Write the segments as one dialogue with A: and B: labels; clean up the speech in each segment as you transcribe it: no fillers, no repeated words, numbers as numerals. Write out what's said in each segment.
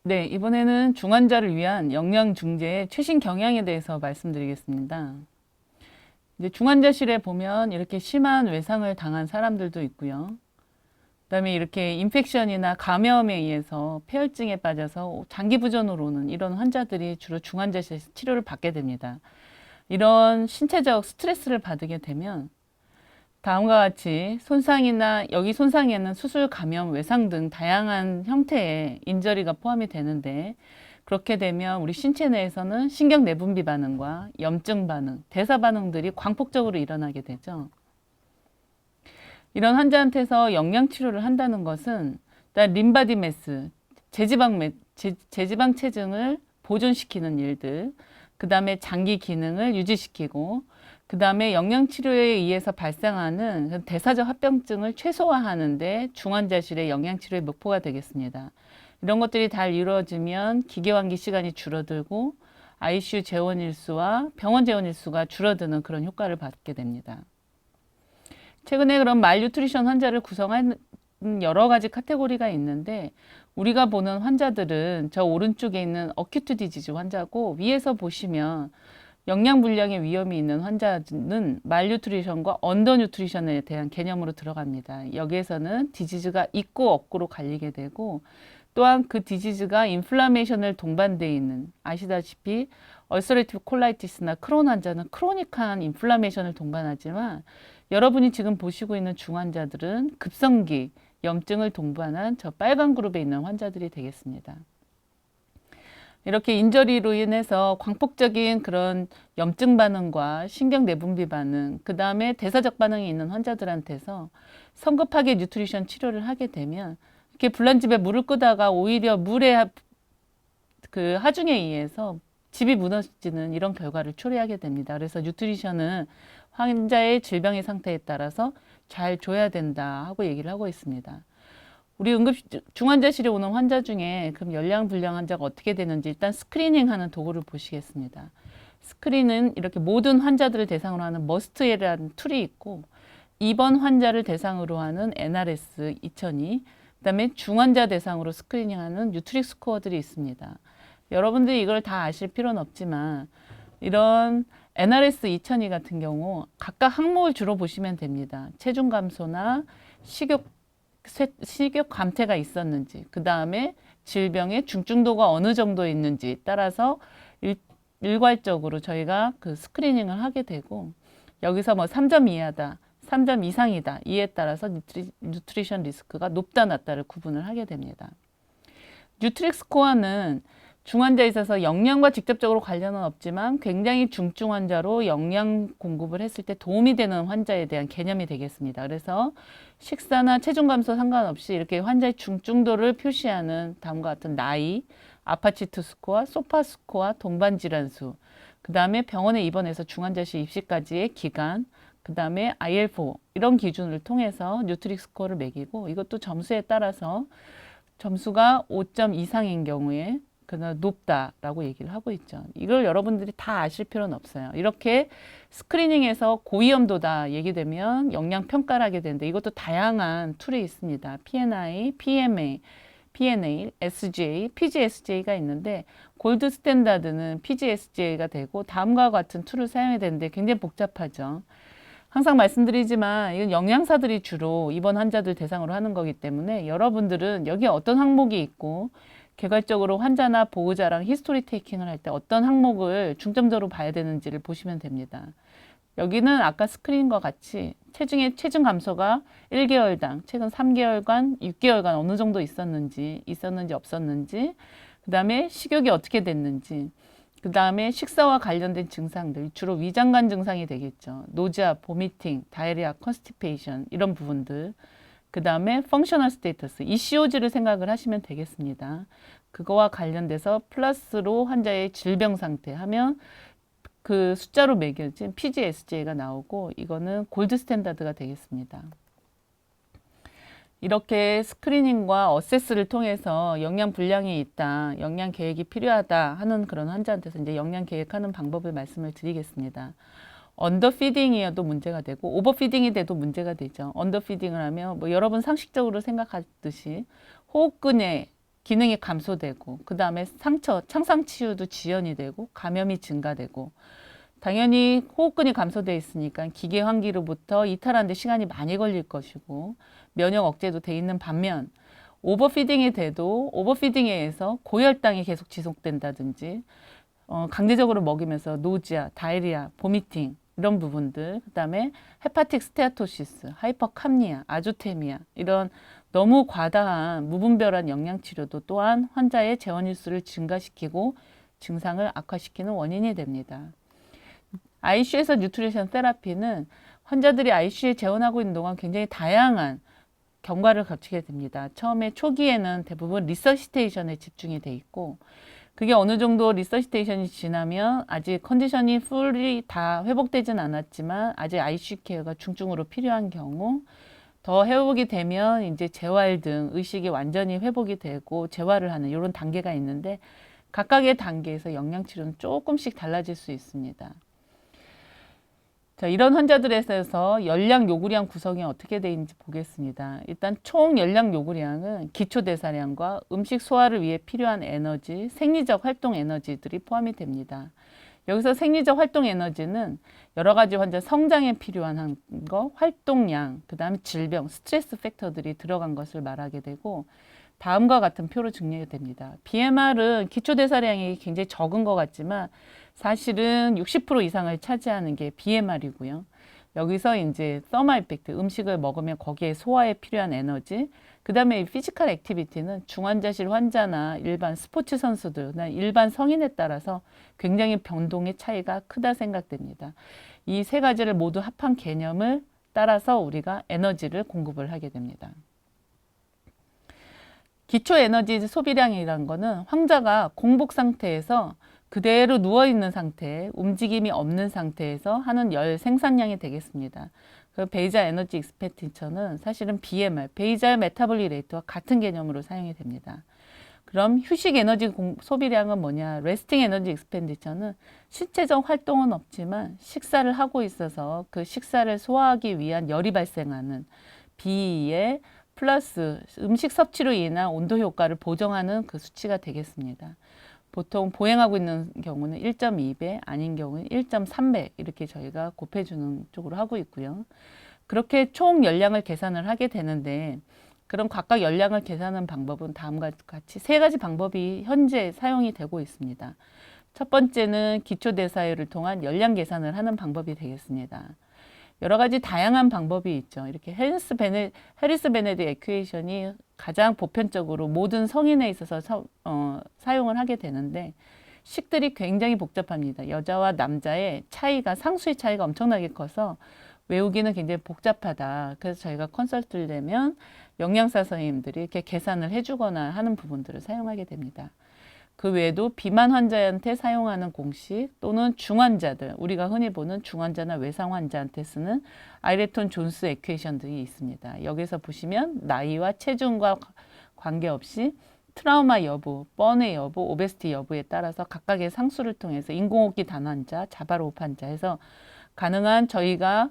A: 네, 이번에는 중환자를 위한 영양 중재의 최신 경향에 대해서 말씀드리겠습니다. 이제 중환자실에 보면 이렇게 심한 외상을 당한 사람들도 있고요. 그다음에 이렇게 인펙션이나 감염에 의해서 폐혈증에 빠져서 장기 부전으로 오는 이런 환자들이 주로 중환자실에서 치료를 받게 됩니다. 이런 신체적 스트레스를 받게 되면 다음과 같이 손상이나 여기 손상에는 수술, 감염, 외상 등 다양한 형태의 인저리가 포함이 되는데 그렇게 되면 우리 신체 내에서는 신경 내분비 반응과 염증 반응, 대사 반응들이 광폭적으로 일어나게 되죠. 이런 환자한테서 영양 치료를 한다는 것은 일단 림바디메스, 제지방 체증을 보존시키는 일들, 그 다음에 장기 기능을 유지시키고 그 다음에 영양치료에 의해서 발생하는 대사적 합병증을 최소화하는데 중환자실의 영양치료의 목표가 되겠습니다. 이런 것들이 잘 이루어지면 기계환기 시간이 줄어들고 ICU 재원 일수와 병원 재원 일수가 줄어드는 그런 효과를 받게 됩니다. 최근에 그런 말뉴트리션 환자를 구성한 여러 가지 카테고리가 있는데 우리가 보는 환자들은 저 오른쪽에 있는 어큐트 디지즈 환자고 위에서 보시면 영양 불량의 위험이 있는 환자는 말뉴트리션과 언더뉴트리션에 대한 개념으로 들어갑니다. 여기에서는 디지즈가 있고 없고로 갈리게 되고 또한 그 디지즈가 인플라메이션을 동반되어 있는 아시다시피 얼서레이티브 콜라이티스나 크론 환자는 크로닉한 인플라메이션을 동반하지만 여러분이 지금 보시고 있는 중환자들은 급성기 염증을 동반한 저 빨간 그룹에 있는 환자들이 되겠습니다. 이렇게 인저리로 인해서 광폭적인 그런 염증 반응과 신경 내분비 반응, 그 다음에 대사적 반응이 있는 환자들한테서 성급하게 뉴트리션 치료를 하게 되면 이렇게 불난집에 물을 끄다가 오히려 물의 그 하중에 의해서 집이 무너지는 이런 결과를 초래하게 됩니다. 그래서 뉴트리션은 환자의 질병의 상태에 따라서 잘 줘야 된다 하고 얘기를 하고 있습니다. 우리 중환자실에 오는 환자 중에 그럼 열량 불량 환자가 어떻게 되는지 일단 스크리닝하는 도구를 보시겠습니다. 스크린은 이렇게 모든 환자들을 대상으로 하는 머스트라는 툴이 있고 입원 환자를 대상으로 하는 NRS 2002, 그다음에 중환자 대상으로 스크리닝하는 뉴트릭 스코어들이 있습니다. 여러분들이 이걸 다 아실 필요는 없지만 이런 NRS 2002 같은 경우 각각 항목을 주로 보시면 됩니다. 체중 감소나 식욕 감퇴가 있었는지, 그 다음에 질병의 중증도가 어느 정도 있는지 따라서 일괄적으로 저희가 그 스크리닝을 하게 되고 여기서 뭐 3점 이하다, 3점 이상이다 이에 따라서 뉴트리션 리스크가 높다 낮다를 구분을 하게 됩니다. 뉴트릭 스코어는 중환자에 있어서 영양과 직접적으로 관련은 없지만 굉장히 중증 환자로 영양 공급을 했을 때 도움이 되는 환자에 대한 개념이 되겠습니다. 그래서 식사나 체중 감소 상관없이 이렇게 환자의 중증도를 표시하는 다음과 같은 나이, 아파치트 스코어, 소파 스코어, 동반 질환수, 그 다음에 병원에 입원해서 중환자실 입시까지의 기간, 그 다음에 IL4 이런 기준을 통해서 뉴트릭 스코어를 매기고 이것도 점수에 따라서 점수가 5점 이상인 경우에 그나 높다라고 얘기를 하고 있죠. 이걸 여러분들이 다 아실 필요는 없어요. 이렇게 스크리닝에서 고위험도다 얘기되면 영양 평가를 하게 되는데 이것도 다양한 툴이 있습니다. PNI, PMA, PNA, SGA, PGSJ가 있는데 골드 스탠다드는 PGSJ가 되고 다음과 같은 툴을 사용해야 되는데 굉장히 복잡하죠. 항상 말씀드리지만 이건 영양사들이 주로 입원 환자들 대상으로 하는 거기 때문에 여러분들은 여기에 어떤 항목이 있고 개괄적으로 환자나 보호자랑 히스토리 테이킹을 할 때 어떤 항목을 중점적으로 봐야 되는지를 보시면 됩니다. 여기는 아까 스크린과 같이 체중 감소가 1개월당 최근 3개월간, 6개월간 어느 정도 있었는지 없었는지, 그 다음에 식욕이 어떻게 됐는지, 그 다음에 식사와 관련된 증상들, 주로 위장관 증상이 되겠죠. 노지아, 보미팅, 다이리아, 컨스티페이션 이런 부분들. 그 다음에 펑셔널 스테이터스, ECOG를 생각을 하시면 되겠습니다. 그거와 관련돼서 플러스로 환자의 질병 상태 하면 그 숫자로 매겨진 PGSJ가 나오고 이거는 골드 스탠다드가 되겠습니다. 이렇게 스크리닝과 어세스를 통해서 영양 불량이 있다, 영양 계획이 필요하다 하는 그런 환자한테서 이제 영양 계획하는 방법을 말씀을 드리겠습니다. 언더피딩이어도 문제가 되고 오버피딩이 돼도 문제가 되죠. 언더피딩을 하면 뭐 여러분 상식적으로 생각하듯이 호흡근에 기능이 감소되고 그 다음에 상처, 창상 치유도 지연이 되고 감염이 증가되고 당연히 호흡근이 감소되어 있으니까 기계 환기로부터 이탈하는데 시간이 많이 걸릴 것이고 면역 억제도 돼 있는 반면 오버피딩이 돼도 오버피딩에 의해서 고혈당이 계속 지속된다든지 강제적으로 먹이면서 노지아, 다이리아, 보미팅 이런 부분들, 그 다음에 헤파틱 스테아토시스, 하이퍼캅니아, 아조테미아 이런 너무 과다한 무분별한 영양치료도 또한 환자의 재원일수를 증가시키고 증상을 악화시키는 원인이 됩니다. ICU에서 뉴트리션 테라피는 환자들이 ICU에 재원하고 있는 동안 굉장히 다양한 경과를 거치게 됩니다. 처음에 초기에는 대부분 리서시테이션에 집중이 돼 있고 그게 어느 정도 리서시테이션이 지나면 아직 컨디션이 풀이 다 회복되진 않았지만 아직 ICU 케어가 중증으로 필요한 경우 더 회복이 되면 이제 재활 등 의식이 완전히 회복이 되고 재활을 하는 이런 단계가 있는데 각각의 단계에서 영양치료는 조금씩 달라질 수 있습니다. 자, 이런 환자들에서 열량 요구량 구성이 어떻게 되어 있는지 보겠습니다. 일단 총 열량 요구량은 기초대사량과 음식 소화를 위해 필요한 에너지, 생리적 활동 에너지들이 포함이 됩니다. 여기서 생리적 활동 에너지는 여러 가지 환자 성장에 필요한 거, 활동량, 그 다음에 질병, 스트레스 팩터들이 들어간 것을 말하게 되고 다음과 같은 표로 증명이 됩니다. BMR은 기초대사량이 굉장히 적은 것 같지만 사실은 60% 이상을 차지하는 게 BMR이고요. 여기서 이제 서머 이펙트, 음식을 먹으면 거기에 소화에 필요한 에너지, 그 다음에 피지컬 액티비티는 중환자실 환자나 일반 스포츠 선수들, 일반 성인에 따라서 굉장히 변동의 차이가 크다 생각됩니다. 이 세 가지를 모두 합한 개념을 따라서 우리가 에너지를 공급을 하게 됩니다. 기초 에너지 소비량이라는 것은 환자가 공복 상태에서 그대로 누워있는 상태, 움직임이 없는 상태에서 하는 열 생산량이 되겠습니다. 그 베이자 에너지 익스펜디처는 사실은 BMR, 베이자 메타볼릭 레이트와 같은 개념으로 사용이 됩니다. 그럼 휴식 에너지 소비량은 뭐냐? 레스팅 에너지 익스펜디처는 신체적 활동은 없지만 식사를 하고 있어서 그 식사를 소화하기 위한 열이 발생하는 BE에 플러스 음식 섭취로 인한 온도 효과를 보정하는 그 수치가 되겠습니다. 보통 보행하고 있는 경우는 1.2배, 아닌 경우는 1.3배 이렇게 저희가 곱해주는 쪽으로 하고 있고요. 그렇게 총 열량을 계산을 하게 되는데 그럼 각각 열량을 계산하는 방법은 다음과 같이 세 가지 방법이 현재 사용이 되고 있습니다. 첫 번째는 기초대사율을 통한 열량 계산을 하는 방법이 되겠습니다. 여러 가지 다양한 방법이 있죠. 이렇게 해리스 베네딕 에퀘이션이 가장 보편적으로 모든 성인에 있어서 사용을 하게 되는데 식들이 굉장히 복잡합니다. 여자와 남자의 차이가 상수의 차이가 엄청나게 커서 외우기는 굉장히 복잡하다. 그래서 저희가 컨설트를 내면 영양사 선생님들이 이렇게 계산을 해주거나 하는 부분들을 사용하게 됩니다. 그 외에도 비만 환자한테 사용하는 공식 또는 중환자들, 우리가 흔히 보는 중환자나 외상 환자한테 쓰는 아이레톤 존스 에퀘이션 등이 있습니다. 여기서 보시면 나이와 체중과 관계없이 트라우마 여부, 뻔의 여부, 오베스티 여부에 따라서 각각의 상수를 통해서 인공호흡기 단환자, 자발호흡 환자 해서 가능한 저희가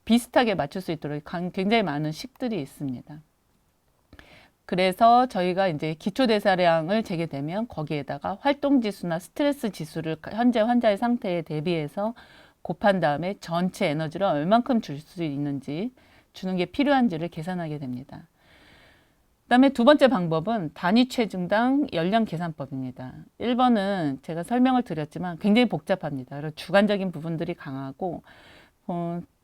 A: 비슷하게 맞출 수 있도록 굉장히 많은 식들이 있습니다. 그래서 저희가 이제 기초대사량을 재게 되면 거기에다가 활동지수나 스트레스 지수를 현재 환자의 상태에 대비해서 곱한 다음에 전체 에너지를 얼만큼 줄 수 있는지 주는 게 필요한지를 계산하게 됩니다. 그 다음에 두 번째 방법은 단위 체중당 열량 계산법입니다. 1번은 제가 설명을 드렸지만 굉장히 복잡합니다. 그래서 주관적인 부분들이 강하고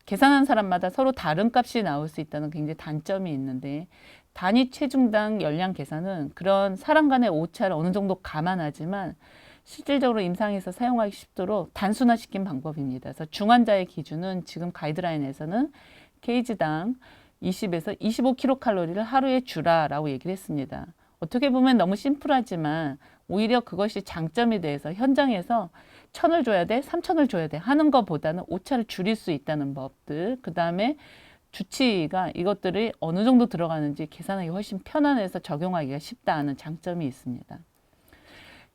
A: 계산하는 사람마다 서로 다른 값이 나올 수 있다는 굉장히 단점이 있는데 단위 체중당 열량 계산은 그런 사람 간의 오차를 어느 정도 감안하지만 실질적으로 임상에서 사용하기 쉽도록 단순화시킨 방법입니다. 그래서 중환자의 기준은 지금 가이드라인에서는 kg당 20에서 25kcal를 하루에 주라라고 얘기를 했습니다. 어떻게 보면 너무 심플하지만 오히려 그것이 장점이 돼서 현장에서 1000을 줘야 돼, 3000을 줘야 돼 하는 것보다는 오차를 줄일 수 있다는 법들, 그 다음에 주치의가 이것들이 어느 정도 들어가는지 계산하기 훨씬 편안해서 적용하기가 쉽다는 장점이 있습니다.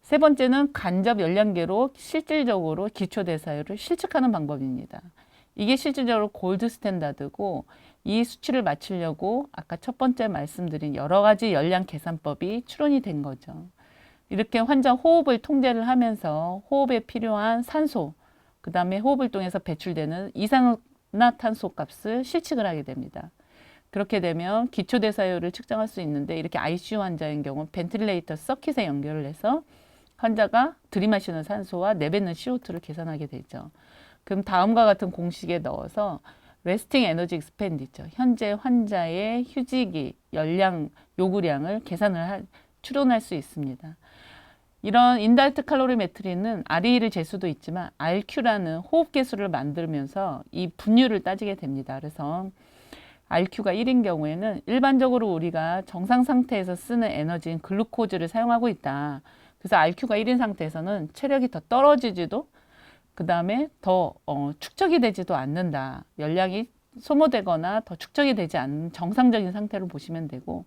A: 세 번째는 간접 열량계로 실질적으로 기초대사율을 실측하는 방법입니다. 이게 실질적으로 골드 스탠다드고 이 수치를 맞추려고 아까 첫 번째 말씀드린 여러 가지 열량 계산법이 추론이 된 거죠. 이렇게 환자 호흡을 통제를 하면서 호흡에 필요한 산소, 그 다음에 호흡을 통해서 배출되는 이산화탄소 값을 실측을 하게 됩니다. 그렇게 되면 기초대사율을 측정할 수 있는데 이렇게 ICU 환자인 경우 벤틸레이터 서킷에 연결을 해서 환자가 들이마시는 산소와 내뱉는 CO2를 계산하게 되죠. 그럼 다음과 같은 공식에 넣어서 레스팅 에너지 익스펜디처, 현재 환자의 휴지기, 열량, 요구량을 추론할 수 있습니다. 이런 인다이렉트 칼로리메트리는 RE를 잴 수도 있지만 RQ라는 호흡 개수를 만들면서 이 분율을 따지게 됩니다. 그래서 RQ가 1인 경우에는 일반적으로 우리가 정상 상태에서 쓰는 에너지인 글루코즈를 사용하고 있다. 그래서 RQ가 1인 상태에서는 체력이 더 떨어지지도 그 다음에 더 축적이 되지도 않는다. 열량이 소모되거나 더 축적이 되지 않는 정상적인 상태로 보시면 되고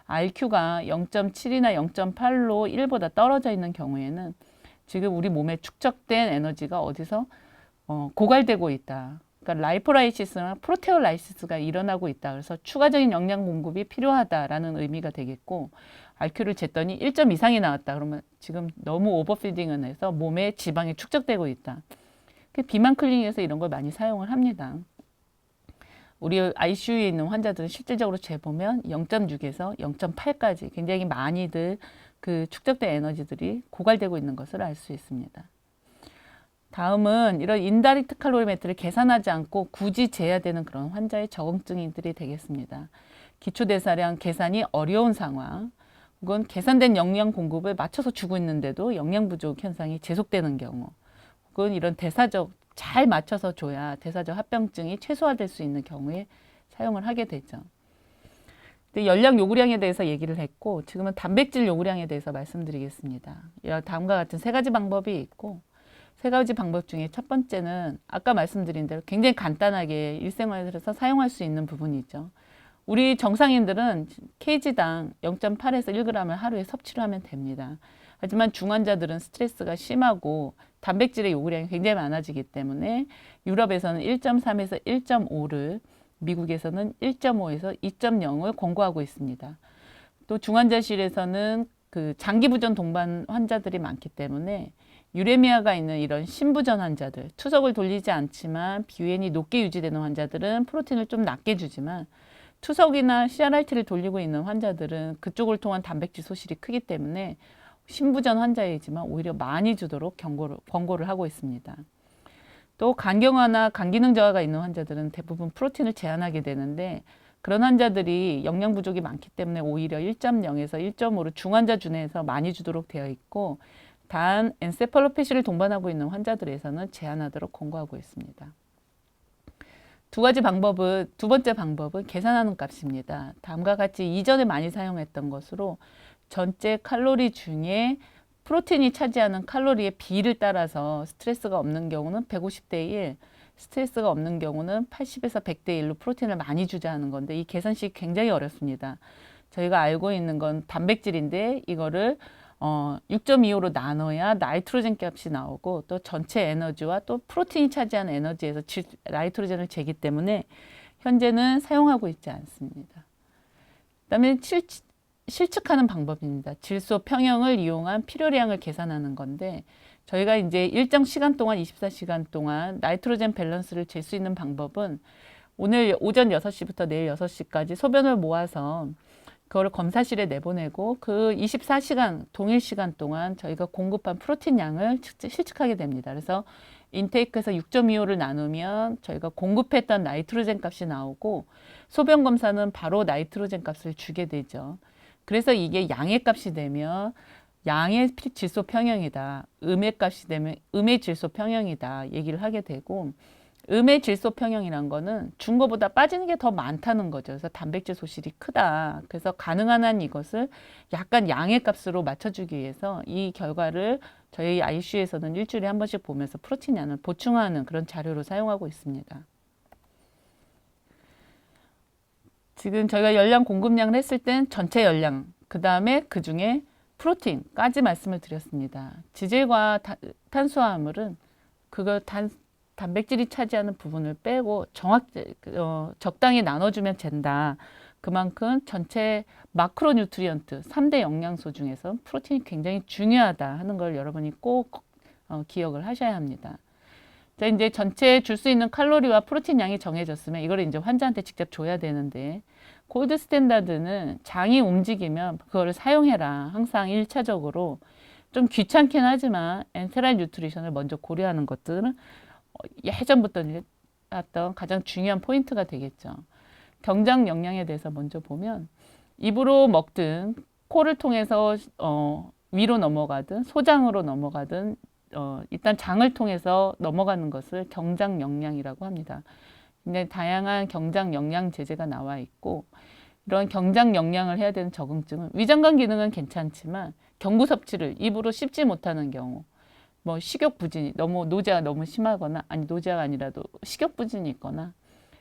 A: RQ가 0.7이나 0.8로 1보다 떨어져 있는 경우에는 지금 우리 몸에 축적된 에너지가 어디서 고갈되고 있다. 그러니까 라이포라이시스나 프로테올라이시스가 일어나고 있다. 그래서 추가적인 영양 공급이 필요하다라는 의미가 되겠고 RQ를 쟀더니 1점 이상이 나왔다. 그러면 지금 너무 오버피딩을 해서 몸에 지방이 축적되고 있다. 비만 클리닉에서 이런 걸 많이 사용을 합니다. 우리 ICU에 있는 환자들은 실질적으로 재보면 0.6에서 0.8까지 굉장히 많이들 그 축적된 에너지들이 고갈되고 있는 것을 알 수 있습니다. 다음은 이런 인다이렉트 칼로리메트를 계산하지 않고 굳이 재야 되는 그런 환자의 적응증들이 되겠습니다. 기초대사량 계산이 어려운 상황, 혹은 계산된 영양 공급을 맞춰서 주고 있는데도 영양 부족 현상이 지속되는 경우, 혹은 이런 대사적 잘 맞춰서 줘야 대사적 합병증이 최소화될 수 있는 경우에 사용을 하게 되죠. 열량 요구량에 대해서 얘기를 했고 지금은 단백질 요구량에 대해서 말씀드리겠습니다. 다음과 같은 세 가지 방법이 있고 세 가지 방법 중에 첫 번째는 아까 말씀드린 대로 굉장히 간단하게 일생활에서 사용할 수 있는 부분이죠. 우리 정상인들은 kg당 0.8에서 1g을 하루에 섭취를 하면 됩니다. 하지만 중환자들은 스트레스가 심하고 단백질의 요구량이 굉장히 많아지기 때문에 유럽에서는 1.3에서 1.5를, 미국에서는 1.5에서 2.0을 권고하고 있습니다. 또 중환자실에서는 그 장기부전 동반 환자들이 많기 때문에 유레미아가 있는 이런 심부전 환자들, 투석을 돌리지 않지만 BUN이 높게 유지되는 환자들은 프로틴을 좀 낮게 주지만 투석이나 CRRT를 돌리고 있는 환자들은 그쪽을 통한 단백질 소실이 크기 때문에 심부전 환자이지만 오히려 많이 주도록 권고를 하고 있습니다. 또 간경화나 간기능 저하가 있는 환자들은 대부분 프로틴을 제한하게 되는데 그런 환자들이 영양 부족이 많기 때문에 오히려 1.0에서 1.5로 중환자 준에서 많이 주도록 되어 있고 단 엔세팔로패시를 동반하고 있는 환자들에서는 제한하도록 권고하고 있습니다. 두 번째 방법은 계산하는 값입니다. 다음과 같이 이전에 많이 사용했던 것으로 전체 칼로리 중에 프로틴이 차지하는 칼로리의 비를 따라서 스트레스가 없는 경우는 150대 1, 스트레스가 없는 경우는 80에서 100대 1로 프로틴을 많이 주자는 건데 이 계산식이 굉장히 어렵습니다. 저희가 알고 있는 건 단백질인데 이거를 6.25로 나눠야 나이트로젠 값이 나오고 또 전체 에너지와 또 프로틴이 차지하는 에너지에서 나이트로젠을 재기 때문에 현재는 사용하고 있지 않습니다. 그다음에 실측하는 방법입니다. 질소 평형을 이용한 필요량을 계산하는 건데 저희가 이제 일정 시간 동안 24시간 동안 나이트로젠 밸런스를 잴 수 있는 방법은 오늘 오전 6시부터 내일 6시까지 소변을 모아서 그걸 검사실에 내보내고 그 24시간 동일 시간 동안 저희가 공급한 프로틴 양을 실측하게 됩니다. 그래서 인테이크에서 6.25를 나누면 저희가 공급했던 나이트로젠 값이 나오고 소변 검사는 바로 나이트로젠 값을 주게 되죠. 그래서 이게 양의 값이 되면 양의 질소 평형이다. 음의 값이 되면 음의 질소 평형이다. 얘기를 하게 되고 음의 질소 평형이란 거는 준 거보다 빠지는 게 더 많다는 거죠. 그래서 단백질 소실이 크다. 그래서 가능한 한 이것을 약간 양의 값으로 맞춰주기 위해서 이 결과를 저희 ICU에서는 일주일에 한 번씩 보면서 프로틴 양을 보충하는 그런 자료로 사용하고 있습니다. 지금 저희가 열량 공급량을 했을 땐 전체 열량, 그 다음에 그 중에 프로틴까지 말씀을 드렸습니다. 지질과 탄수화물은 그걸 단백질이 차지하는 부분을 빼고 적당히 나눠주면 된다. 그만큼 전체 마크로 뉴트리언트 3대 영양소 중에서 프로틴이 굉장히 중요하다 하는 걸 여러분이 꼭 기억을 하셔야 합니다. 자, 이제 전체 줄 수 있는 칼로리와 프로틴 양이 정해졌으면 이거를 이제 환자한테 직접 줘야 되는데, 골드 스탠다드는 장이 움직이면 그거를 사용해라. 항상 1차적으로. 좀 귀찮긴 하지만 엔테랄 뉴트리션을 먼저 고려하는 것들은 예전부터 했던 가장 중요한 포인트가 되겠죠. 경장 영양에 대해서 먼저 보면, 입으로 먹든 코를 통해서 위로 넘어가든 소장으로 넘어가든 일단 장을 통해서 넘어가는 것을 경장 영양이라고 합니다. 굉장히 다양한 경장 영양 제제가 나와 있고, 이런 경장 영양을 해야 되는 적응증은 위장관 기능은 괜찮지만 경구 섭취를 입으로 씹지 못하는 경우, 뭐 식욕 부진이 너무 노제가 너무 심하거나, 아니 노제가 아니라도 식욕 부진이 있거나,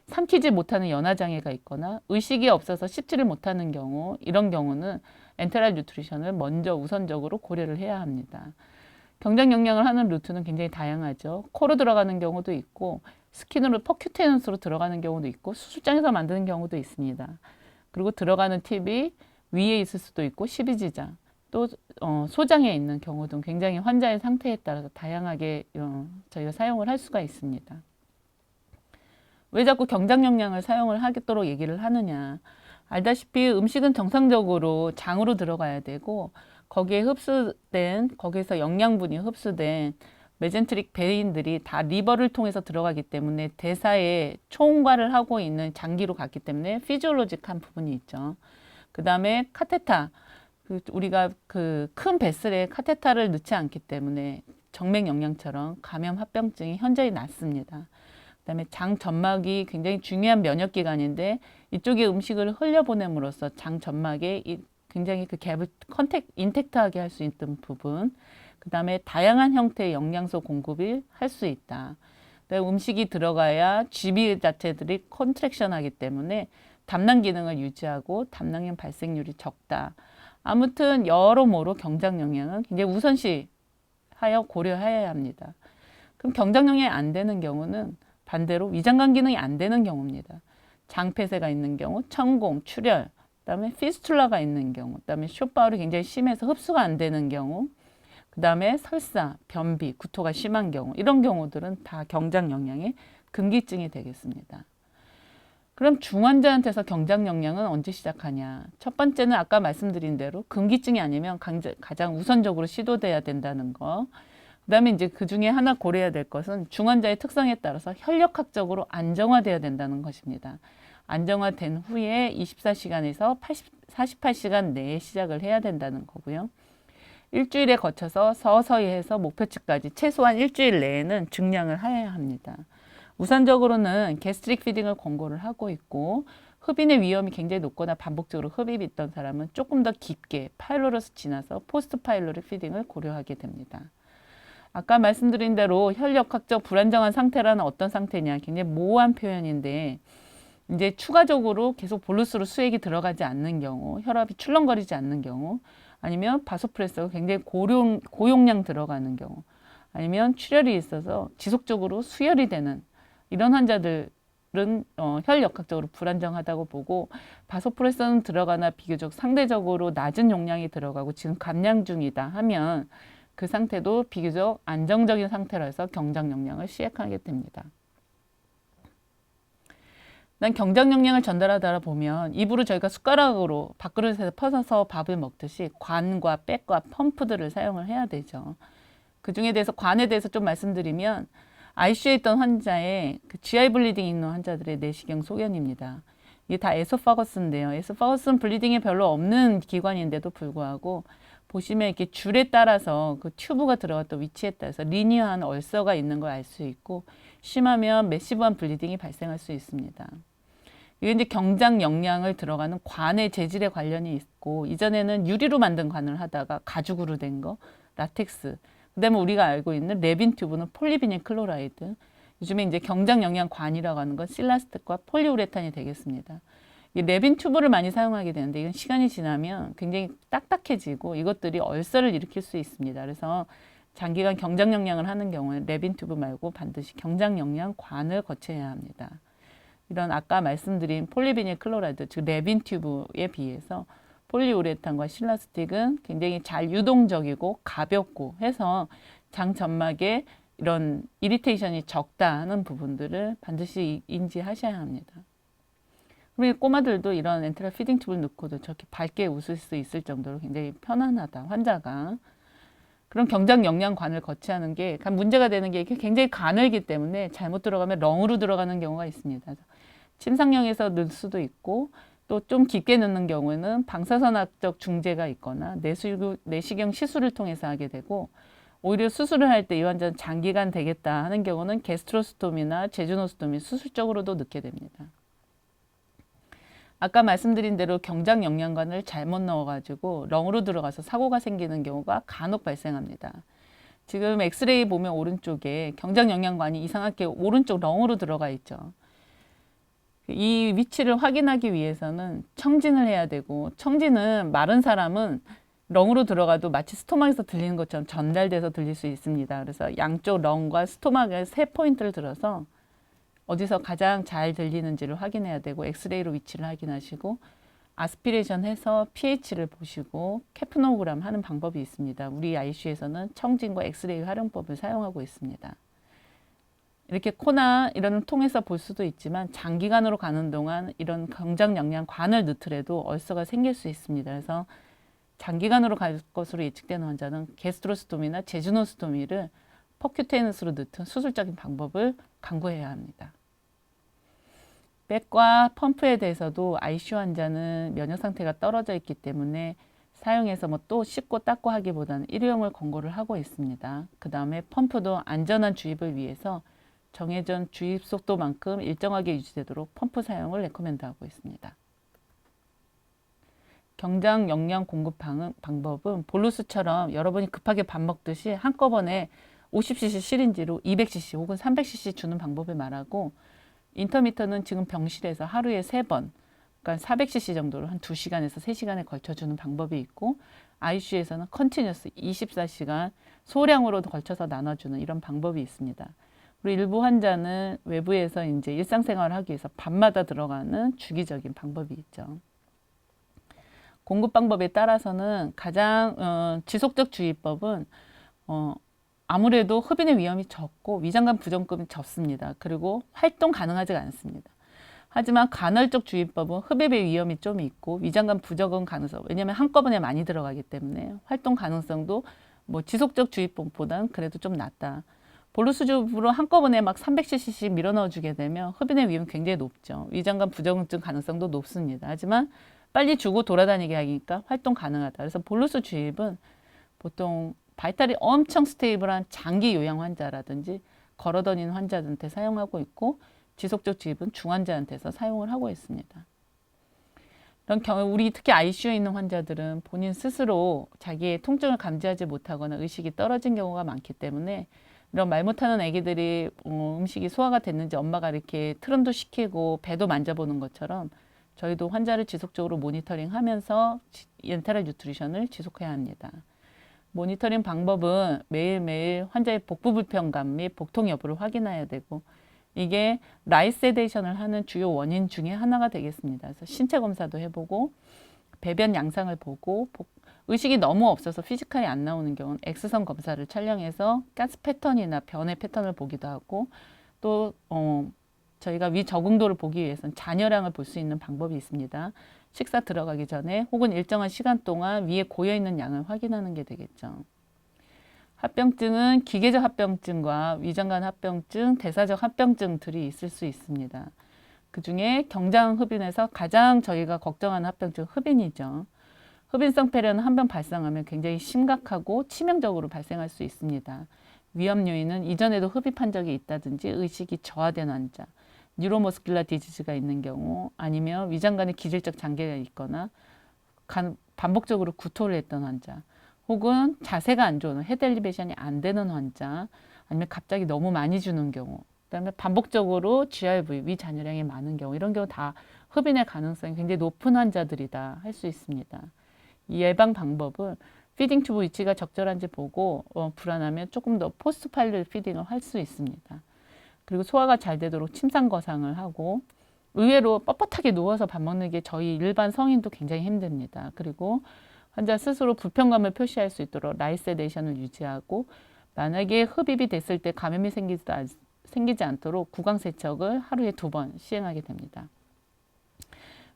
A: 삼키지 못하는 연화장애가 있거나, 의식이 없어서 씹지를 못하는 경우, 이런 경우는 엔테랄 뉴트리션을 먼저 우선적으로 고려를 해야 합니다. 경장 영양을 하는 루트는 굉장히 다양하죠. 코로 들어가는 경우도 있고, 스킨으로 퍼큐테너스로 들어가는 경우도 있고, 수술장에서 만드는 경우도 있습니다. 그리고 들어가는 팁이 위에 있을 수도 있고, 십이지장, 또 소장에 있는 경우도 굉장히 환자의 상태에 따라서 다양하게 저희가 사용을 할 수가 있습니다. 왜 자꾸 경장 영양을 사용을 하도록 얘기를 하느냐. 알다시피 음식은 정상적으로 장으로 들어가야 되고, 거기에서 영양분이 흡수된 메젠트릭 베인들이 다 리버를 통해서 들어가기 때문에 대사에 초음과를 하고 있는 장기로 갔기 때문에 피지올로직한 부분이 있죠. 그 다음에 카테타, 우리가 그 큰 베슬에 카테타를 넣지 않기 때문에 정맥 영양처럼 감염 합병증이 현저히 낮습니다. 그 다음에 장 점막이 굉장히 중요한 면역기관인데, 이쪽에 음식을 흘려보냄으로써 장 점막에 굉장히 그 갭을 인택트하게 할 수 있는 부분, 그 다음에 다양한 형태의 영양소 공급을 할 수 있다. 음식이 들어가야 GB 자체들이 컨트랙션 하기 때문에 담낭 기능을 유지하고 담낭염 발생률이 적다. 아무튼 여러모로 경장 영양은 굉장히 우선시하여 고려해야 합니다. 그럼 경장 영양이 안 되는 경우는 반대로 위장관 기능이 안 되는 경우입니다. 장폐쇄가 있는 경우, 천공, 출혈, 그다음에 피스툴라가 있는 경우, 그다음에 쇼파울이 굉장히 심해서 흡수가 안 되는 경우, 그다음에 설사, 변비, 구토가 심한 경우, 이런 경우들은 다 경장 영양의 금기증이 되겠습니다. 그럼 중환자한테서 경장 영양은 언제 시작하냐? 첫 번째는 아까 말씀드린 대로 금기증이 아니면 가장 우선적으로 시도돼야 된다는 거. 그다음에 이제 그 중에 하나 고려해야 될 것은 중환자의 특성에 따라서 혈력학적으로 안정화돼야 된다는 것입니다. 안정화된 후에 24시간에서 48시간 내에 시작을 해야 된다는 거고요. 일주일에 거쳐서 서서히 해서 목표치까지 최소한 일주일 내에는 증량을 해야 합니다. 우선적으로는 게스트릭 피딩을 권고를 하고 있고, 흡인의 위험이 굉장히 높거나 반복적으로 흡입이 있던 사람은 조금 더 깊게 파일로러스 지나서 포스트 파일로릭 피딩을 고려하게 됩니다. 아까 말씀드린 대로 혈력학적 불안정한 상태라는 어떤 상태냐, 굉장히 모호한 표현인데, 이제 추가적으로 계속 볼루스로 수액이 들어가지 않는 경우, 혈압이 출렁거리지 않는 경우, 아니면 바소프레서가 굉장히 고용량 들어가는 경우, 아니면 출혈이 있어서 지속적으로 수혈이 되는 이런 환자들은 혈역학적으로 불안정하다고 보고, 바소프레서는 들어가나 비교적 상대적으로 낮은 용량이 들어가고 지금 감량 중이다 하면 그 상태도 비교적 안정적인 상태라서 경장 영양을 시행하게 됩니다. 난 경장 영양을 전달하다 보면 입으로 저희가 숟가락으로 밥그릇에서 퍼서 밥을 먹듯이 관과 백과 펌프들을 사용을 해야 되죠. 그 중에 대해서 관에 대해서 좀 말씀드리면, ICU에 있던 환자의 그 GI 블리딩이 있는 환자들의 내시경 소견입니다. 이게 다 에소파거스인데요. 에소파거스는 블리딩이 별로 없는 기관인데도 불구하고 보시면 이렇게 줄에 따라서 그 튜브가 들어갔던 위치에 따라서 리니어한 얼서가 있는 걸 알 수 있고, 심하면 매시브한 블리딩이 발생할 수 있습니다. 이게 이제 경장 영양을 들어가는 관의 재질에 관련이 있고, 이전에는 유리로 만든 관을 하다가 가죽으로 된 거, 라텍스, 그다음에 우리가 알고 있는 레빈 튜브는 폴리비닐 클로라이드, 요즘에 이제 경장 영양 관이라고 하는 건 실라스틱과 폴리우레탄이 되겠습니다. 이 레빈 튜브를 많이 사용하게 되는데, 이건 시간이 지나면 굉장히 딱딱해지고 이것들이 얼서를 일으킬 수 있습니다. 그래서 장기간 경장영양을 하는 경우에 랩인 튜브 말고 반드시 경장영양관을 거쳐야 합니다. 이런 아까 말씀드린 폴리비닐 클로라이드, 즉 랩인 튜브에 비해서 폴리우레탄과 실라스틱은 굉장히 잘 유동적이고 가볍고 해서 장 점막에 이런 이리테이션이 적다는 부분들을 반드시 인지하셔야 합니다. 우리 꼬마들도 이런 엔테랄 피딩 튜브를 넣고도 저렇게 밝게 웃을 수 있을 정도로 굉장히 편안하다, 환자가. 그런 경장 영양관을 거치하는 게 문제가 되는 게 굉장히 가늘기 때문에 잘못 들어가면 렁으로 들어가는 경우가 있습니다. 침상형에서 넣을 수도 있고 또 좀 깊게 넣는 경우에는 방사선학적 중재가 있거나 내시경 시술을 통해서 하게 되고 오히려 수술을 할 때 이 환자는 장기간 되겠다 하는 경우는 게스트로스톰이나 제주노스톰이 수술적으로도 넣게 됩니다. 아까 말씀드린 대로 경장 영양관을 잘못 넣어가지고 렁으로 들어가서 사고가 생기는 경우가 간혹 발생합니다. 지금 엑스레이 보면 오른쪽에 경장 영양관이 이상하게 오른쪽 렁으로 들어가 있죠. 이 위치를 확인하기 위해서는 청진을 해야 되고, 청진은 마른 사람은 렁으로 들어가도 마치 스토막에서 들리는 것처럼 전달돼서 들릴 수 있습니다. 그래서 양쪽 렁과 스토막에 3포인트를 들어서 어디서 가장 잘 들리는지를 확인해야 되고, 엑스레이로 위치를 확인하시고 아스피레이션 해서 pH를 보시고 케프노그램 하는 방법이 있습니다. 우리 ICU에서는 청진과 엑스레이 활용법을 사용하고 있습니다. 이렇게 코나 이런 통해서 볼 수도 있지만 장기간으로 가는 동안 이런 경장영양관을 넣더라도 얼서가 생길 수 있습니다. 그래서 장기간으로 갈 것으로 예측되는 환자는 게스트로스토미나 제주노스토미를 퍼큐테이너스로 넣든 수술적인 방법을 강구해야 합니다. 백과 펌프에 대해서도 ICU 환자는 면역 상태가 떨어져 있기 때문에 사용해서 또 씻고 닦고 하기보다는 일회용을 권고를 하고 있습니다. 그 다음에 펌프도 안전한 주입을 위해서 정해진 주입 속도만큼 일정하게 유지되도록 펌프 사용을 레코멘드하고 있습니다. 경장 영양 공급 방법은 볼루스처럼 여러분이 급하게 밥 먹듯이 한꺼번에 50cc 시린지로 200cc 혹은 300cc 주는 방법을 말하고, 인터미터는 지금 병실에서 하루에 3번, 그러니까 400cc 정도를 한 2시간에서 3시간에 걸쳐 주는 방법이 있고, ICU에서는 컨티뉴어스 24시간 소량으로 걸쳐서 나눠주는 이런 방법이 있습니다. 우리 일부 환자는 외부에서 이제 일상생활을 하기 위해서 밤마다 들어가는 주기적인 방법이 있죠. 공급 방법에 따라서는 가장 지속적 주의법은 아무래도 흡인의 위험이 적고 위장관 부종급이 적습니다. 그리고 활동 가능하지가 않습니다. 하지만 간헐적 주의법은 흡입의 위험이 좀 있고 위장관 부종은 가능성, 왜냐하면 한꺼번에 많이 들어가기 때문에 활동 가능성도 지속적 주의법보다는 그래도 좀 낮다. 볼루스 주입으로 한꺼번에 막 300cc씩 밀어 넣어주게 되면 흡인의 위험이 굉장히 높죠. 위장관 부종증 가능성도 높습니다. 하지만 빨리 주고 돌아다니게 하니까 활동 가능하다. 그래서 볼루스 주입은 보통 바이탈이 엄청 스테이블한 장기 요양 환자라든지 걸어다니는 환자들한테 사용하고 있고, 지속적 주입은 중환자한테서 사용을 하고 있습니다. 이런 경우 우리 특히 ICU에 있는 환자들은 본인 스스로 자기의 통증을 감지하지 못하거나 의식이 떨어진 경우가 많기 때문에 이런 말 못하는 아기들이 음식이 소화가 됐는지 엄마가 이렇게 트름도 시키고 배도 만져보는 것처럼 저희도 환자를 지속적으로 모니터링하면서 엔테랄 뉴트리션을 지속해야 합니다. 모니터링 방법은 매일매일 환자의 복부 불편감 및 복통 여부를 확인해야 되고, 이게 라이세데이션을 하는 주요 원인 중에 하나가 되겠습니다. 그래서 신체 검사도 해보고 배변 양상을 보고, 의식이 너무 없어서 피지컬이 안 나오는 경우는 엑스선 검사를 촬영해서 가스 패턴이나 변의 패턴을 보기도 하고, 또 저희가 위 적응도를 보기 위해서는 잔여량을 볼 수 있는 방법이 있습니다. 식사 들어가기 전에 혹은 일정한 시간 동안 위에 고여있는 양을 확인하는 게 되겠죠. 합병증은 기계적 합병증과 위장관 합병증, 대사적 합병증들이 있을 수 있습니다. 그 중에 경장흡인에서 가장 저희가 걱정하는 합병증은 흡인이죠. 흡인성 폐렴은 한 번 발생하면 굉장히 심각하고 치명적으로 발생할 수 있습니다. 위험 요인은 이전에도 흡입한 적이 있다든지 의식이 저하된 환자, 뉴로머스큘라 디지즈가 있는 경우, 아니면 위장관에 기질적 장애가 있거나 반복적으로 구토를 했던 환자, 혹은 자세가 안 좋은 헤드 엘리베이션이 안 되는 환자, 아니면 갑자기 너무 많이 주는 경우, 그다음에 반복적으로 GRV, 위 잔여량이 많은 경우, 이런 경우 다 흡인의 가능성이 굉장히 높은 환자들이다 할 수 있습니다. 이 예방 방법은 피딩 튜브 위치가 적절한지 보고 불안하면 조금 더 포스트 파일럿 피딩을 할 수 있습니다. 그리고 소화가 잘 되도록 침상 거상을 하고 의외로 뻣뻣하게 누워서 밥 먹는 게 저희 일반 성인도 굉장히 힘듭니다. 그리고 환자 스스로 불편감을 표시할 수 있도록 라이트 세데이션을 유지하고 만약에 흡입이 됐을 때 감염이 생기지 않도록 구강 세척을 하루에 2번 시행하게 됩니다.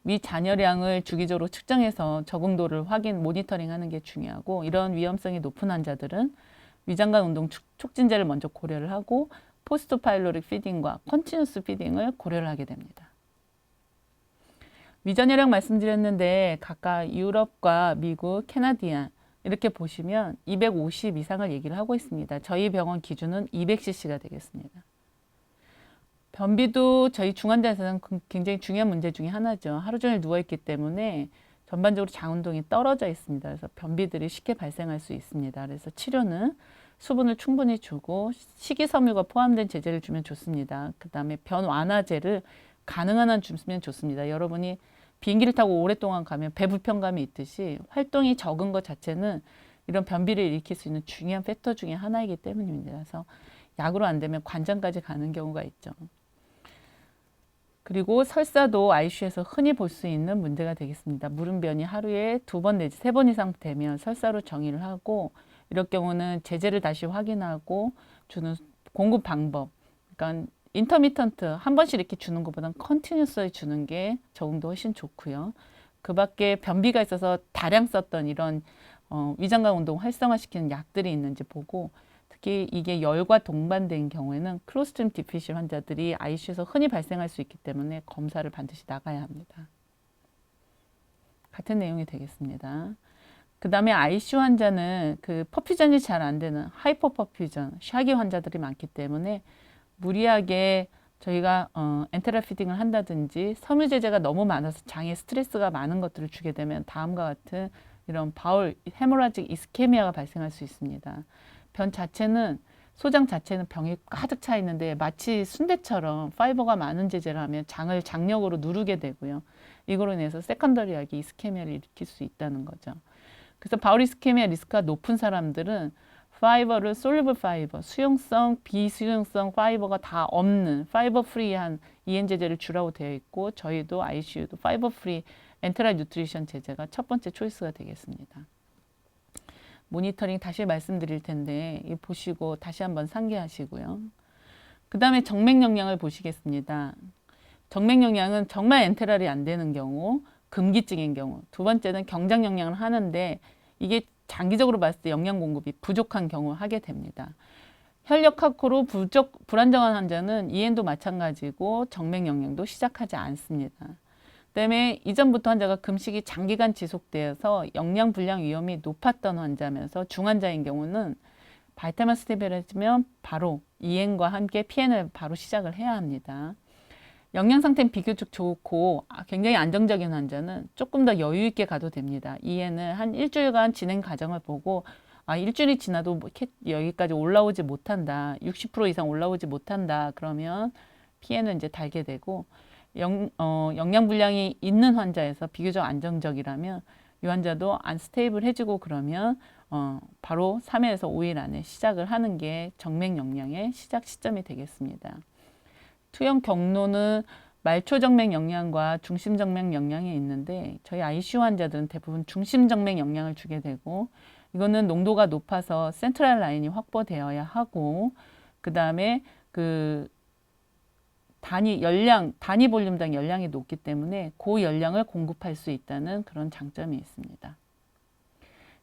A: 위 잔여량을 주기적으로 측정해서 적응도를 모니터링하는 게 중요하고 이런 위험성이 높은 환자들은 위장관 운동 촉진제를 먼저 고려를 하고 포스트 파일로릭 피딩과 컨티뉴스 피딩을 고려를 하게 됩니다. 위전혈액 말씀드렸는데 각각 유럽과 미국, 캐나디안 이렇게 보시면 250 이상을 얘기를 하고 있습니다. 저희 병원 기준은 200cc가 되겠습니다. 변비도 저희 중환자에서는 굉장히 중요한 문제 중에 하나죠. 하루 종일 누워있기 때문에 전반적으로 장운동이 떨어져 있습니다. 그래서 변비들이 쉽게 발생할 수 있습니다. 그래서 치료는 수분을 충분히 주고 식이섬유가 포함된 제제를 주면 좋습니다. 그 다음에 변 완화제를 가능한 한 주면 좋습니다. 여러분이 비행기를 타고 오랫동안 가면 배 불편감이 있듯이 활동이 적은 것 자체는 이런 변비를 일으킬 수 있는 중요한 팩터 중에 하나이기 때문입니다. 그래서 약으로 안 되면 관장까지 가는 경우가 있죠. 그리고 설사도 ICU에서 흔히 볼 수 있는 문제가 되겠습니다. 무름변이 하루에 2번 내지 3번 이상 되면 설사로 정의를 하고 이럴 경우는 제제를 다시 확인하고 주는 공급 방법, 그러니까 인터미턴트 한 번씩 이렇게 주는 것보다는 컨티뉴스하게 주는 게 적응도 훨씬 좋고요. 그 밖에 변비가 있어서 다량 썼던 이런 위장관 운동 활성화시키는 약들이 있는지 보고 특히 이게 열과 동반된 경우에는 클로스트림 디피실 환자들이 ICU에서 흔히 발생할 수 있기 때문에 검사를 반드시 나가야 합니다. 같은 내용이 되겠습니다. 그 다음에 ICU 환자는 그 퍼퓨전이 잘 안 되는 하이퍼퍼퓨전, 샤기 환자들이 많기 때문에 무리하게 저희가 엔테라 피딩을 한다든지 섬유제제가 너무 많아서 장에 스트레스가 많은 것들을 주게 되면 다음과 같은 이런 바울 헤모라직 이스케미아가 발생할 수 있습니다. 변 자체는 소장 자체는 병이 가득 차 있는데 마치 순대처럼 파이버가 많은 제제를 하면 장을 장력으로 누르게 되고요. 이거로 인해서 세컨더리하게 이스케미아를 일으킬 수 있다는 거죠. 그래서 바울 이스케미아 리스크가 높은 사람들은 파이버를 솔루블 파이버, 수용성, 비수용성 파이버가 다 없는 파이버 프리한 EN 제제를 주라고 되어 있고 저희도 ICU도 파이버 프리 엔테라 뉴트리션 제제가 첫 번째 초이스가 되겠습니다. 모니터링 다시 말씀드릴 텐데 보시고 다시 한번 상기하시고요. 그 다음에 정맥 영양을 보시겠습니다. 정맥 영양은 정말 엔테랄이 안 되는 경우, 금기증인 경우, 두 번째는 경장 영양을 하는데 이게 장기적으로 봤을 때 영양 공급이 부족한 경우 하게 됩니다. 혈력 확보로 불안정한 환자는 EN도 마찬가지고 정맥 영양도 시작하지 않습니다. 그다음에 이전부터 환자가 금식이 장기간 지속되어서 영양 불량 위험이 높았던 환자면서 중환자인 경우는 바이타민 스테비라이즈면 바로 EN과 함께 PN을 바로 시작을 해야 합니다. 영양 상태는 비교적 좋고 굉장히 안정적인 환자는 조금 더 여유 있게 가도 됩니다. EN을 한 일주일간 진행 과정을 보고 일주일이 지나도 여기까지 올라오지 못한다. 60% 이상 올라오지 못한다. 그러면 PN은 이제 달게 되고 영양 불량이 있는 환자에서 비교적 안정적이라면 이 환자도 안스테이블해지고 그러면 바로 3일에서 5일 안에 시작을 하는 게 정맥 영양의 시작 시점이 되겠습니다. 투영 경로는 말초정맥 영양과 중심정맥 영양이 있는데 저희 ICU 환자들은 대부분 중심정맥 영양을 주게 되고 이거는 농도가 높아서 센트럴 라인이 확보되어야 하고 그 다음에 단위 볼륨당 열량이 높기 때문에 고열량을 공급할 수 있다는 그런 장점이 있습니다.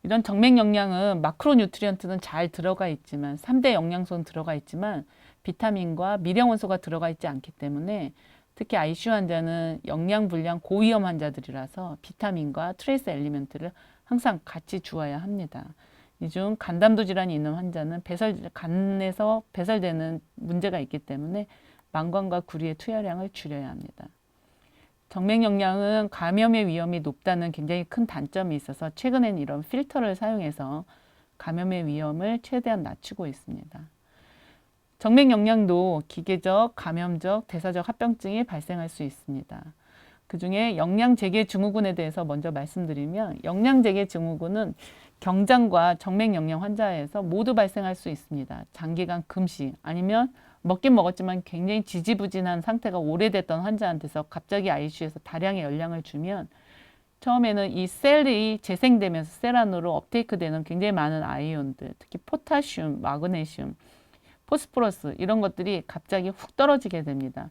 A: 이런 정맥 영양은 마크로 뉴트리언트는 잘 들어가 있지만 3대 영양소는 들어가 있지만 비타민과 미량원소가 들어가 있지 않기 때문에 특히 ICU 환자는 영양 불량 고위험 환자들이라서 비타민과 트레이스 엘리멘트를 항상 같이 주어야 합니다. 이 중 간담도 질환이 있는 환자는 간에서 배설되는 문제가 있기 때문에 망관과 구리의 투여량을 줄여야 합니다. 정맥 영양은 감염의 위험이 높다는 굉장히 큰 단점이 있어서 최근에는 이런 필터를 사용해서 감염의 위험을 최대한 낮추고 있습니다. 정맥 영양도 기계적, 감염적, 대사적 합병증이 발생할 수 있습니다. 그중에 영양재계 증후군에 대해서 먼저 말씀드리면 영양재계 증후군은 경장과 정맥영양 환자에서 모두 발생할 수 있습니다. 장기간 금식 아니면 먹긴 먹었지만 굉장히 지지부진한 상태가 오래됐던 환자한테서 갑자기 ICU에서 다량의 열량을 주면 처음에는 이 셀이 재생되면서 셀 안으로 업테이크되는 굉장히 많은 아이온들, 특히 포타슘, 마그네슘, 포스포러스 이런 것들이 갑자기 훅 떨어지게 됩니다.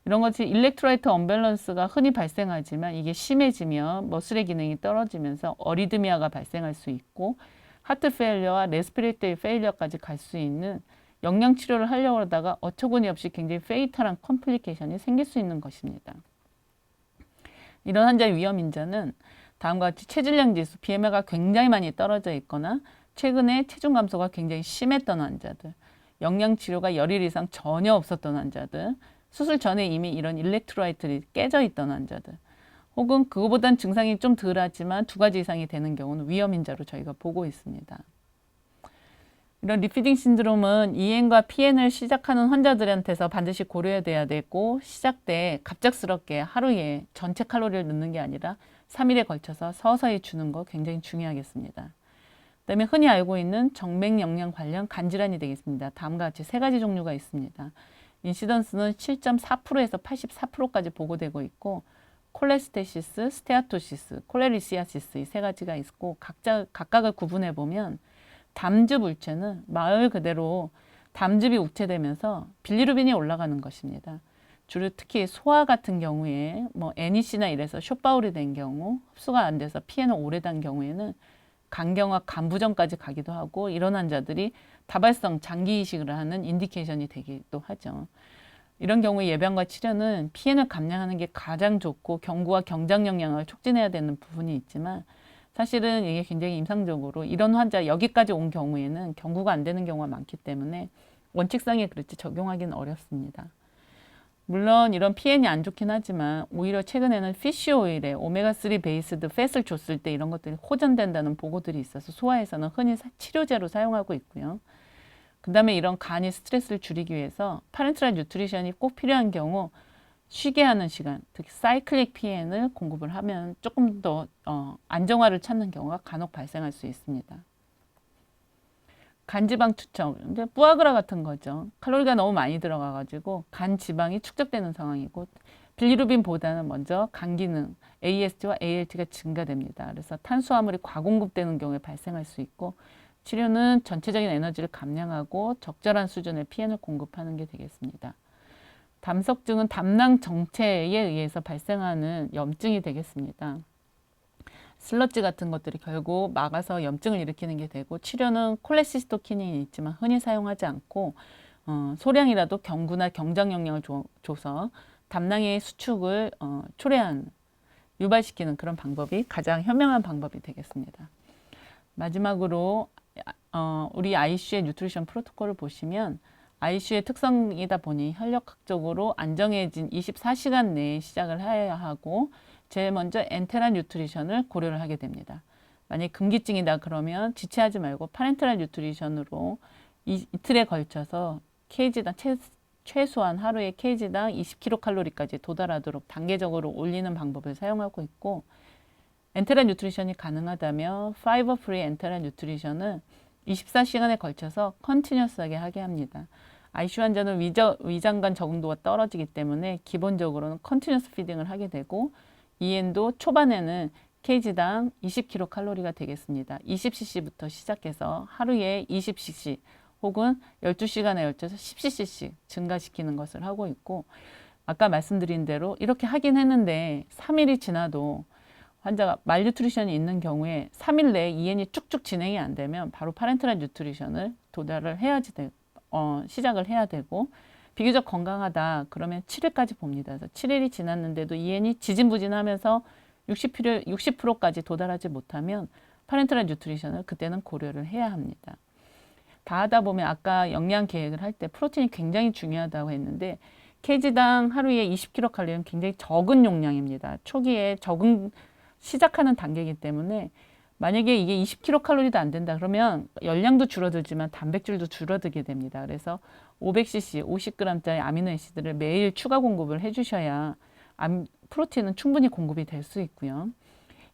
A: 이런 것이 일렉트라이트 언밸런스가 흔히 발생하지만 이게 심해지면 머슬의 기능이 떨어지면서 어리드미아가 발생할 수 있고 하트 페일러와 레스피레이터리 페일러까지 갈 수 있는 영양 치료를 하려고 하다가 어처구니 없이 굉장히 페이탈한 컴플리케이션이 생길 수 있는 것입니다. 이런 환자의 위험 인자는 다음과 같이 체질량 지수 BMI가 굉장히 많이 떨어져 있거나 최근에 체중 감소가 굉장히 심했던 환자들, 영양 치료가 열일 이상 전혀 없었던 환자들, 수술 전에 이미 이런 일렉트로라이트들이 깨져 있던 환자들, 혹은 그거보단 증상이 좀 덜하지만 2가지 이상이 되는 경우는 위험 인자로 저희가 보고 있습니다. 이런 리피딩 신드롬은 EN과 PN을 시작하는 환자들한테서 반드시 고려해야 되고 시작 때 갑작스럽게 하루에 전체 칼로리를 넣는 게 아니라 3일에 걸쳐서 서서히 주는 거 굉장히 중요하겠습니다. 그다음에 흔히 알고 있는 정맥영양 관련 간질환이 되겠습니다. 다음과 같이 3가지 종류가 있습니다. 인시던스는 7.4%에서 84%까지 보고되고 있고 콜레스테시스, 스테아토시스, 콜레리시아시스 이 3가지가 있고 각각을 구분해 보면 담즙 울체는 말 그대로 담즙이 욱체되면서 빌리루빈이 올라가는 것입니다. 주로 특히 소아 같은 경우에 NEC나 이래서 숏바울이 된 경우 흡수가 안 돼서 피해는 오래된 경우에는 간경화 간부전까지 가기도 하고 이런 환자들이 다발성 장기 이식을 하는 인디케이션이 되기도 하죠. 이런 경우에 예방과 치료는 피해를 감량하는 게 가장 좋고 경구와 경장 영양을 촉진해야 되는 부분이 있지만 사실은 이게 굉장히 임상적으로 이런 환자 여기까지 온 경우에는 경구가 안 되는 경우가 많기 때문에 원칙상에 그렇지 적용하기는 어렵습니다. 물론 이런 PN이 안 좋긴 하지만 오히려 최근에는 피쉬 오일에 오메가3 베이스드 팻을 줬을 때 이런 것들이 호전된다는 보고들이 있어서 소아에서는 흔히 치료제로 사용하고 있고요. 그 다음에 이런 간이 스트레스를 줄이기 위해서 파렌트럴 뉴트리션이 꼭 필요한 경우 쉬게 하는 시간, 특히 사이클릭 PN을 공급을 하면 조금 더 안정화를 찾는 경우가 간혹 발생할 수 있습니다. 간지방 투척, 근데 뿌아그라 같은 거죠. 칼로리가 너무 많이 들어가가지고 간 지방이 축적되는 상황이고 빌리루빈보다는 먼저 간 기능, AST와 ALT가 증가됩니다. 그래서 탄수화물이 과공급되는 경우에 발생할 수 있고 치료는 전체적인 에너지를 감량하고 적절한 수준의 PN을 공급하는 게 되겠습니다. 담석증은 담낭 정체에 의해서 발생하는 염증이 되겠습니다. 슬러지 같은 것들이 결국 막아서 염증을 일으키는 게 되고 치료는 콜레시스토키닌이 있지만 흔히 사용하지 않고 소량이라도 경구나 경장 영양을 줘서 담낭의 수축을 유발시키는 그런 방법이 가장 현명한 방법이 되겠습니다. 마지막으로 우리 ICU의 뉴트리션 프로토콜을 보시면 ICU의 특성이다 보니 혈력학적으로 안정해진 24시간 내에 시작을 해야 하고 제일 먼저 엔테랄 뉴트리션을 고려를 하게 됩니다. 만약 금기증이다 그러면 지체하지 말고 파렌테랄 뉴트리션으로 이틀에 걸쳐서 kg당 최소한 하루에 kg당 20kcal까지 도달하도록 단계적으로 올리는 방법을 사용하고 있고 엔테랄 뉴트리션이 가능하다면 파이버 프리 엔테랄 뉴트리션은 24시간에 걸쳐서 컨티뉴어스하게 하게 합니다. ICU 환자는 위장관 적응도가 떨어지기 때문에 기본적으로는 컨티뉴어스 피딩을 하게 되고 EN도 초반에는 kg당 20kcal가 되겠습니다. 20cc부터 시작해서 하루에 20cc 혹은 12시간에 걸쳐서 10cc씩 증가시키는 것을 하고 있고 아까 말씀드린 대로 이렇게 하긴 했는데 3일이 지나도 환자가 말뉴트리션이 있는 경우에 3일 내에 EN이 쭉쭉 진행이 안 되면 바로 파렌테랄 뉴트리션을 도달을 해야지 시작을 해야 되고 비교적 건강하다 그러면 7일까지 봅니다. 그래서 7일이 지났는데도 EN이 지진부진하면서 60%까지 도달하지 못하면 파렌테랄 뉴트리션을 그때는 고려를 해야 합니다. 다 하다 보면 아까 영양 계획을 할 때 프로틴이 굉장히 중요하다고 했는데 kg당 하루에 20kcal는 굉장히 적은 용량입니다. 초기에 시작하는 단계이기 때문에 만약에 이게 20kcal도 안 된다 그러면 열량도 줄어들지만 단백질도 줄어들게 됩니다. 그래서 500cc, 50g짜리 아미노애시드를 매일 추가 공급을 해주셔야 프로틴은 충분히 공급이 될 수 있고요.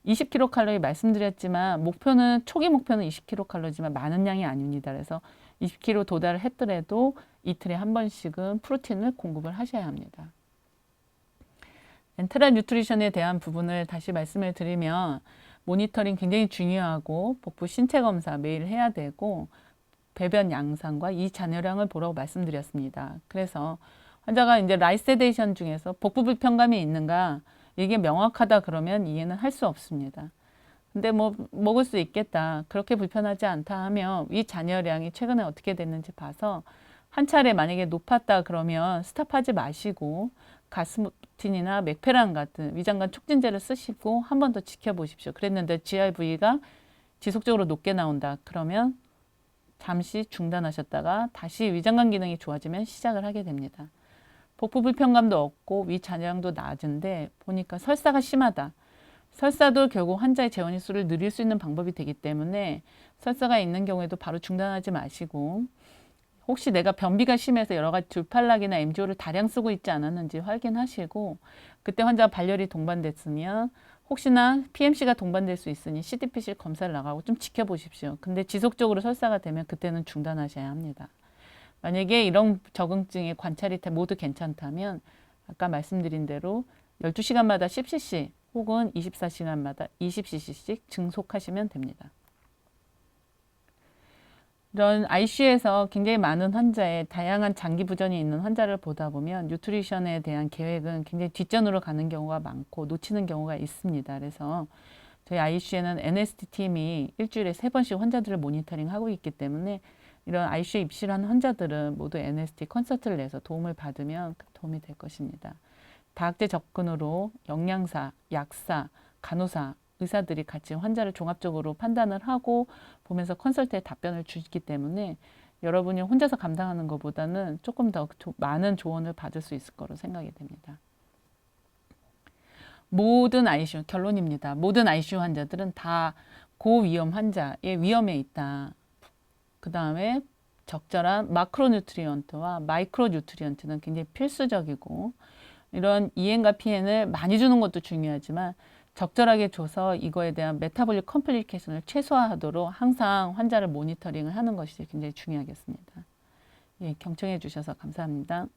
A: 20kcal 말씀드렸지만 초기 목표는 20kcal지만 많은 양이 아닙니다. 그래서 20kg 도달을 했더라도 이틀에 한 번씩은 프로틴을 공급을 하셔야 합니다. 엔테랄 뉴트리션에 대한 부분을 다시 말씀을 드리면 모니터링 굉장히 중요하고 복부 신체 검사 매일 해야 되고 배변 양상과 이 잔여량을 보라고 말씀드렸습니다. 그래서 환자가 이제 라이세데이션 중에서 복부 불편감이 있는가 이게 명확하다 그러면 이해는 할 수 없습니다. 근데 뭐 먹을 수 있겠다. 그렇게 불편하지 않다 하면 이 잔여량이 최근에 어떻게 됐는지 봐서 한 차례 만약에 높았다 그러면 스탑하지 마시고 가스무틴이나 맥페란 같은 위장관 촉진제를 쓰시고 한 번 더 지켜보십시오. 그랬는데 GRV가 지속적으로 높게 나온다. 그러면 잠시 중단하셨다가 다시 위장관 기능이 좋아지면 시작을 하게 됩니다. 복부 불편감도 없고 위 잔여량도 낮은데 보니까 설사가 심하다. 설사도 결국 환자의 재원 횟수를 늘릴 수 있는 방법이 되기 때문에 설사가 있는 경우에도 바로 중단하지 마시고 혹시 내가 변비가 심해서 여러 가지 줄팔락이나 MGO를 다량 쓰고 있지 않았는지 확인하시고 그때 환자가 발열이 동반됐으면 혹시나 PMC가 동반될 수 있으니 CDPC 검사를 나가고 좀 지켜보십시오. 근데 지속적으로 설사가 되면 그때는 중단하셔야 합니다. 만약에 이런 적응증이 관찰이 모두 괜찮다면 아까 말씀드린 대로 12시간마다 10cc 혹은 24시간마다 20cc씩 증속하시면 됩니다. 이런 ICU에서 굉장히 많은 환자의 다양한 장기 부전이 있는 환자를 보다 보면 뉴트리션에 대한 계획은 굉장히 뒷전으로 가는 경우가 많고 놓치는 경우가 있습니다. 그래서 저희 ICU에는 NST 팀이 일주일에 3번씩 환자들을 모니터링하고 있기 때문에 이런 ICU에 입시를 한 환자들은 모두 NST 컨설트를 내서 도움을 받으면 도움이 될 것입니다. 다학제 접근으로 영양사, 약사, 간호사, 의사들이 같이 환자를 종합적으로 판단을 하고 보면서 컨설트에 답변을 주기 때문에 여러분이 혼자서 감당하는 것보다는 조금 더 많은 조언을 받을 수 있을 거로 생각이 됩니다. 모든 ICU, 결론입니다. 모든 ICU 환자들은 다 고위험 환자의 위험에 있다. 그 다음에 적절한 마크로 뉴트리언트와 마이크로 뉴트리언트는 굉장히 필수적이고 이런 EN과 PN을 많이 주는 것도 중요하지만 적절하게 줘서 이거에 대한 메타볼릭 컴플리케이션을 최소화하도록 항상 환자를 모니터링을 하는 것이 굉장히 중요하겠습니다. 예, 경청해 주셔서 감사합니다.